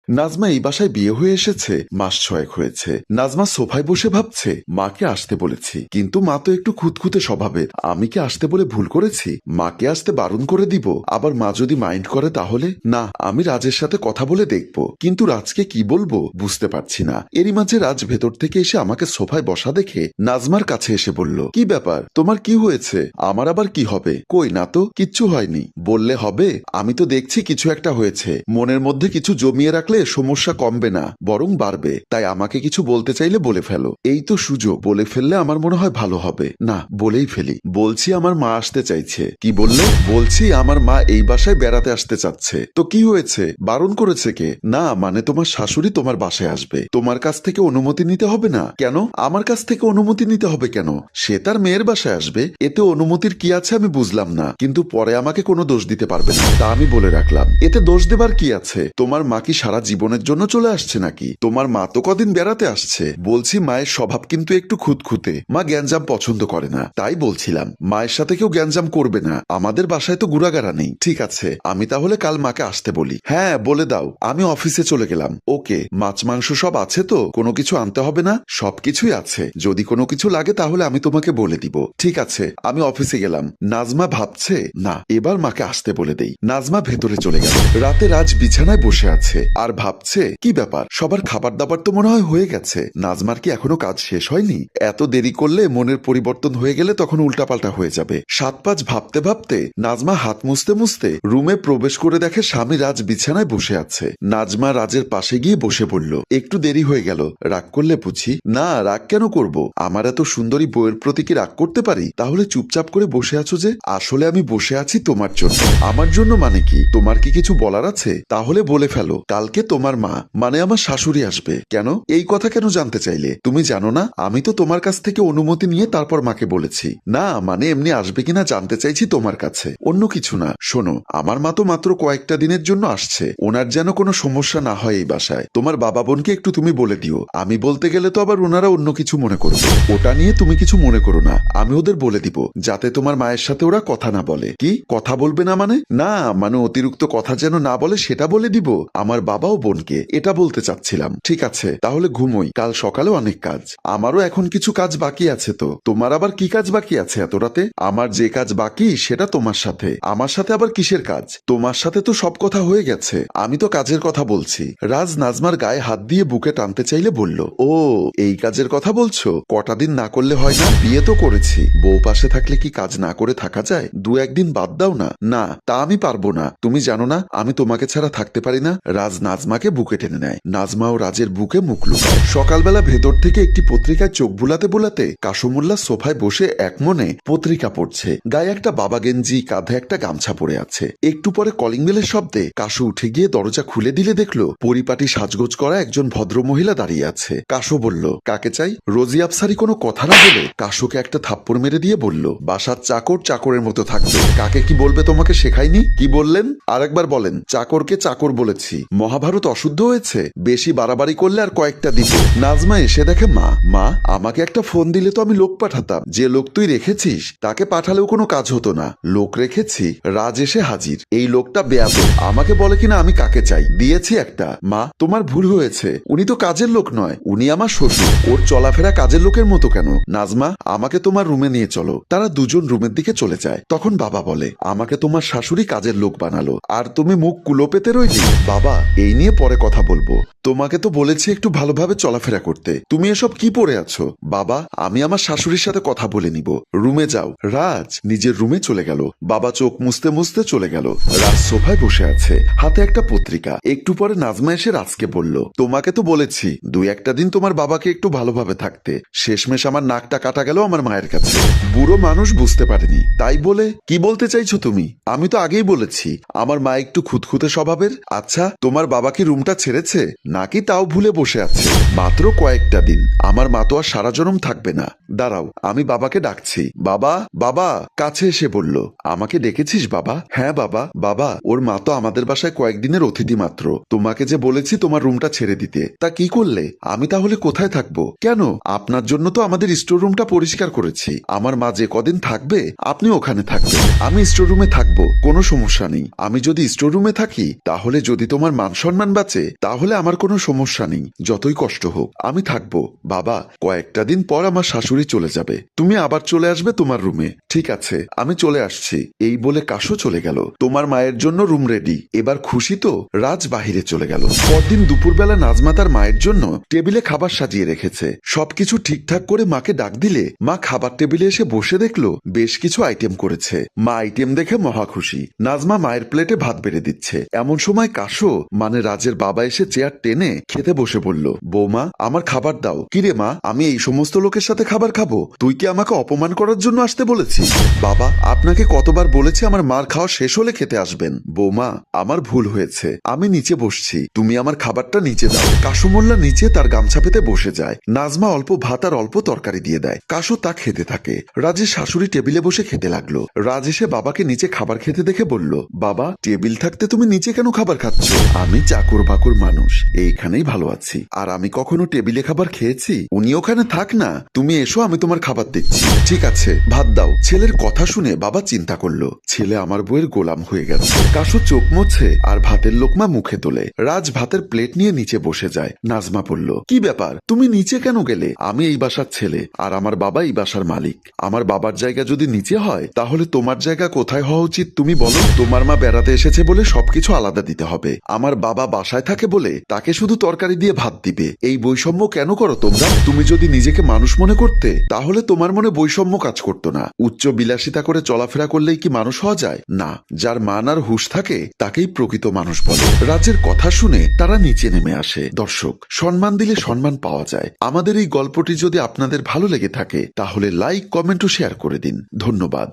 নাজমা এই বাসায় বিয়ে হয়ে এসেছে মাস 6 হয়েছে। নাজমা সোফায় বসে ভাবছে মাকে আসতে বলেছি, কিন্তু মা তো একটু খুঁতখুঁতে স্বভাবের। আমি কি আসতে বলে ভুল করেছি? মাকে আসতে বারণ করে দিব, আবার মা যদি মাইন্ড করে তাহলে? না, আমি রাজের সাথে কথা বলে দেখব, কিন্তু রাজকে কি বলবো বুঝতে পারছি না। এরই মাঝে রাজ ভেতর থেকে এসে আমাকে সোফায় বসা দেখে নাজমার কাছে এসে বলল, কি ব্যাপার, তোমার কি হয়েছে? আমার আবার কি হবে? কই না তো, কিচ্ছু হয়নি। বললে হবে? আমি তো দেখছি কিছু একটা হয়েছে। মনের মধ্যে কিছু জমিয়ে রাখলে সমস্যা কমবে না, বরং বাড়বে। তাই আমাকে কিছু বলতে চাইলে বলে ফেলো। এই তো সুযোগ, বলে ফেললে আমার মনে হয় ভালো হবে। না, বলেই ফেলি। বলছি আমার মা আসতে চাইছে। কি বললে? বলছি আমার মা এই বাসায় বেড়াতে আসতে চাচ্ছে। তো কি হয়েছে? বারণ করেছে কে? না মানে তোমার শাশুড়ি তোমার বাসায় আসবে, তোমার কাছ থেকে অনুমতি নিতে হবে না? কেন আমার কাছ থেকে অনুমতি নিতে হবে কেন? সে তার মেয়ের বাসায় আসবে, এতে অনুমতির কি আছে আমি বুঝলাম না। কিন্তু পরে আমাকে কোনো দোষ দিতে পারবে না, তা আমি বলে রাখলাম। এতে দোষ দেবার কি আছে? তোমার মা কি সারা জীবনের জন্য চলে আসছে নাকি? তোমার মা তো কদিন বেড়াতে আসছে। বলছি মায়ের স্বভাব কিন্তু একটু খুঁতখুঁতে, মা গ্যাঞ্জাম পছন্দ করে না। তাই বলছিলাম মায়ের সাথে কেউ গ্যাঞ্জাম করবে না, আমাদের বাসায় তো গুড়াগাড়া নেই। ঠিক আছে, আমি তাহলে কাল মাকে আসতে বলি। হ্যাঁ বলে দাও। আমি অফিসে চলে গেলাম। ওকে, মাছ মাংস সব আছে তো? কোনো কিছু আনতে হবে না? সবকিছুই আছে, যদি কোনো কিছু লাগে তাহলে আমি তোমাকে বলে দিব। ঠিক আছে, আমি অফিসে গেলাম। নাজমা ভাবছে না, এবার মাকে আসতে বলে দেই। নাজমা ভেতরে চলে গেল। রাতে রাজ বিছানায় বসে আছে আর ভাবছে কি ব্যাপার, সবার খাবার দাবার তো মনে হয় হয়ে গেছে, নাজমার কি এখনো কাজ শেষ হয়নি? এত দেরি করলে মনের পরিবর্তন হয়ে গেলে তখন উল্টাপাল্টা হয়ে যাবে। 7-5 ভাবতে ভাবতে নাজমা হাত মুছতে মুছতে রুমে প্রবেশ করে দেখে স্বামী রাজ বিছানায় বসে আছে। নাজমা রাজের পাশে গিয়ে বসে পড়ল। একটু দেরি হয়ে গেল, রাগ করলে বুঝি? না, রাগ কেন করব? আমার এত সুন্দরী বউয়ের প্রতি কি রাগ করতে পারি? তাহলে চুপচাপ করে বসে আছো যে? আসলে আমি বসে আছি তোমার জন্য। আমার জন্য মানে কি? তোমার কি কিছু বলার আছে? তাহলে বলে ফেলো। কালকে তোমার মা মানে আমার শাশুড়ি আসবে। কেন? এই কথা কেন জানতে চাইলে? তুমি জানো না আমি তো তোমার কাছ থেকে অনুমতি নিয়ে তারপর মাকে বলেছি। না মানে এমনি আসবে কিনা জানতে চাইছি তোমার কাছে, অন্য কিছু না। শোনো, আমার মা তো মাত্র কয়েকটা দিনের জন্য আসছে, ওনার যেন কোনো সমস্যা না হয় এই বাসায়। তোমার বাবা বোনকে একটু তুমি বলে দিও। আমি বলতে গেলে তো আবার ওনারা অন্য কিছু মনে করবে, ওটা নিয়ে তুমি কিছু মনে করো না। আমি ওদের বলে দিব যাতে তোমার মায়ের সাথে ওরা কথা না বলে। কি কথা বলবে না মানে? না মানে অতিরিক্ত কথা যেন না বলে সেটা বলে দিব আমার বাবা ও বোনকে, এটা বলতে চাচ্ছিলাম। ঠিক আছে, তাহলে ঘুমোই, কাল সকালে অনেক কাজ। আমারও এখন কিছু কাজ বাকি আছে। তো তোমার আবার কি কাজ বাকি আছে এত রাতে? আমার যে কাজ বাকি সেটা তোমার সাথে। আমার সাথে আবার কিসের কাজ? তোমার সাথে তো সব কথা হয়ে গেছে, আমি তো কাজের কথা বলছি। রাজ নাজমার গায়ে হাত দিয়ে বুকে টানতে চাইলে বলল, ও এই কাজের কথা বলছো? কটা দিন না করলে হয় না? বিয়ে তো করেছি, বউ পাশে থাকলে কি কাজ না করে থাকা যায়? 2-1 দিন বাদ দাও না। না তা আমি পারবো না, তুমি জানো না আমি তোমাকে ছাড়া থাকতে পারি না। রাজ নাজমাকে বুকে টেনে নেয়। নাজমা ও রাজের বুকে মুখ লুকায়। সকালবেলা ভেতর থেকে একটি পত্রিকায় চোখ বুলাতে বুলাতে কাসুমুল্লা সোফায় বসে এক মনে পত্রিকা পড়ছে। গায়ে একটা বাবা গেঞ্জি, কাঁধে একটা গামছা পরে আছে। একটু পরে কলিং বেলের শব্দে কাসু উঠে গিয়ে দরজা খুলে দিলে দেখলো পরিপাটি সাজগোজ করা একজন ভদ্র মহিলা দাঁড়িয়ে আছে। কাসু বলল, কাকে চাই? রোজি আফসারি কোনো কথা না বলে কাসুকে একটা থাপ্পড় মেরে দিয়ে বলল, বাসার চাকর চাকরের মতো থাকবে, কাকে কি বলবে তোমাকে শেখায়নি? কি বললেন? আরেকবার বলেন। চাকরকে চাকর বলেছি। মহাভারত অশুদ্ধ হয়েছে? বেশি বাড়াবাড়ি করলে আর কয়েকটা দিব। নাজমা এসে দেখে মা। মা আমাকে একটা ফোন দিলে তো আমি লোক পাঠাতাম, যে লোক তুই রেখেছিস তাকে পাঠালেও কোনো কাজ হতো না। লোক রেখেছি, রাজ এসে হাজির। এই লোকটা বেয়াদব, আমাকে বলে কিনা আমি কাকে চাই। দিয়েছি একটা। মা তোমার ভুল হয়েছে, উনি তো কাজের লোক নয়, উনি আমার শ্বশুর। ওর চলাফেরা কাজের লোকের মতো কেন? নাজমা আমাকে তোমার রুমে নিয়ে চলো। তারা দুজন রুমের দিকে চলে যায়। তখন বাবা বলে, আমাকে তোমার শাশুড়ি কাজের লোক বানালো আর তুমি মুখ কুলো পেতে রইলি। বাবা এই নিয়ে পরে কথা বলবো, তোমাকে তো বলেছি একটু ভালোভাবে চলাফেরা করতে, তুমি এসব কি পরে আছো? বাবা আমি আমার শাশুড়ির সাথে কথা বলে নিব, রুমে যাও। রাজ নিজের রুমে চলে গেল। বাবা চোখ মুছতে মুছতে চলে গেল। রাজ সোফায় বসে আছে, হাতে একটা পত্রিকা। একটু পরে নাজমা এসে রাজকে বলল, তোমাকে তো বলেছি 2-1টা দিন তোমার বাবাকে একটু ভালোভাবে থাকতে। শেষমেশ আমার নাকটা কাটা গেল আমার মায়ের কাছে। বুড়ো মানুষ বুঝতে পারেনি, তাই বলে কি বলতে চাইছো তুমি? আমি তো আগেই বলেছি আমার মা একটু খুঁতখুঁতে স্বভাবের। আচ্ছা তোমার বাবা কি রুমটা ছেড়েছে? নাকি তাও ভুলে বসে আছে? মাত্র কয়েকটা দিন, আমার মা তো আর সারা জনম থাকবে না। দাঁড়াও, আমি বাবাকে ডাকছি। বাবা, বাবা কাছে এসে বলল, আমাকে ডেকেছিস বাবা? হ্যাঁ বাবা। বাবা, ওর মা তো আমাদের বাসায় কয়েকদিনের অতিথি মাত্র। তোমাকে যে বলেছি তোমার রুমটা ছেড়ে দিতে, তা কি করলে? আমি তাহলে কোথায় থাকবো? কেন? আপনার জন্য তো আমাদের স্টোর রুমটা পরিষ্কার করেছি। আমার মা যে কদিন থাকবে আপনি ওখানে থাকবেন। আমি স্টোর রুমে থাকবো, কোনো সমস্যা নেই। আমি যদি স্টোর রুমে থাকি তাহলে যদি তোমার মান সম্মান বাঁচে তাহলে আমার কোনো সমস্যা নেই, যতই কষ্ট হোক আমি থাকবো। বাবা, কয়েকটা দিন পর আমার শাশুড়ি চলে যাবে, তুমি আবার চলে আসবে তোমার রুমে। ঠিক আছে, আমি চলে আসছি। এই বলে কাশো চলে গেল। তোমার মায়ের জন্য রুম রেডি। এবার খুশি তো? রাজ বাহিরে চলে গেল। পরদিন দুপুরবেলা নাজমা তার মায়ের জন্য টেবিলে খাবার সাজিয়ে রেখেছে। সবকিছু ঠিকঠাক করে মাকে ডাক দিলে মা খাবার টেবিলে এসে বসে দেখলো বেশ কিছু আইটেম করেছে। মা আইটেম দেখে মহা খুশি। নাজমা মায়ের প্লেটে ভাত বেড়ে দিচ্ছে। এমন সময় কাশো মানে রাজের বাবা এসে চেয়ার টেনে খেতে বসে বলল, বৌমা আমার খাবার দাও। কিরে মা, আমি এই সমস্ত লোকের সাথে খাবার খাবো? তুই কি আমাকে অপমান করার জন্য আসতে বলেছিস? বাবা, আপনাকে কতবার বলেছি আমার মার খাওয়া শেষ হলে খেতে আসবেন। বৌমা, আমার ভুল হয়েছে, আমি নিচে বসছি, তুমি আমার খাবারটা নিচে দাও। কাশু মোল্লা নিচে তার গামছা পেতে বসে যায়। নাজমা অল্প ভাত আর অল্প তরকারি দিয়ে দেয়। কাশু তা খেতে থাকে। রাজের শাশুড়ি টেবিলে বসে খেতে লাগলো। রাজ এসে বাবাকে নিচে খাবার খেতে দেখে বলল, বাবা টেবিল থাকতে তুমি নিচে কেন খাবার খাচ্ছ? আমি চাকর বাকর মানুষ, এইখানেই ভালো আছি। আর আমি কখনো টেবিলে খাবার খেয়েছি? উনি ওখানে থাক না, তুমি এসো, আমি তোমার খাবার দিচ্ছি। ঠিক আছে, ভাত দাও। ছেলের কথা শুনে বাবা চিন্তা করলো, ছেলে আমার বউয়ের গোলাম হয়ে গেছে। কাশু চোখ মোছে আর ভাতের লোকমা মুখে তোলে। রাজ ভাতের প্লেট নিয়ে নিচে বসে যায়। নাজমা বলল, কি ব্যাপার, তুমি নিচে কেন গেলে? আমি এই বাসার ছেলে আর আমার বাবা এই বাসার মালিক। আমার বাবার জায়গা যদি নিচে হয় তাহলে তোমার জায়গা কোথায় হওয়া উচিত তুমি বলো? তোমার মা বেড়াতে এসেছে বলে সবকিছু আলাদা দিতে হবে। আমার বাবা বাসায় থাকে বলে তাকে শুধু তরকারি দিয়ে ভাত দিবে। এই বৈষম্য কেন করো তোমরা? তুমি যদি নিজেকে মানুষ মনে করতে তাহলে তোমার মনে বৈষম্য কাজ করতো না। উচ্চ বিলাসিতা করে চলাফেরা করলেই কি মানুষ হওয়া যায়? না, যার মান আর হুঁশ থাকে তাকেই প্রকৃত মানুষ বলে। রাজের কথা শুনে তারা নিচে নেমে আসে। দর্শক, সম্মান দিলে সম্মান পাওয়া যায়। আমাদের এই গল্পটি যদি আপনাদের ভালো লেগে থাকে তাহলে লাইক, কমেন্ট ও শেয়ার করে দিন। ধন্যবাদ।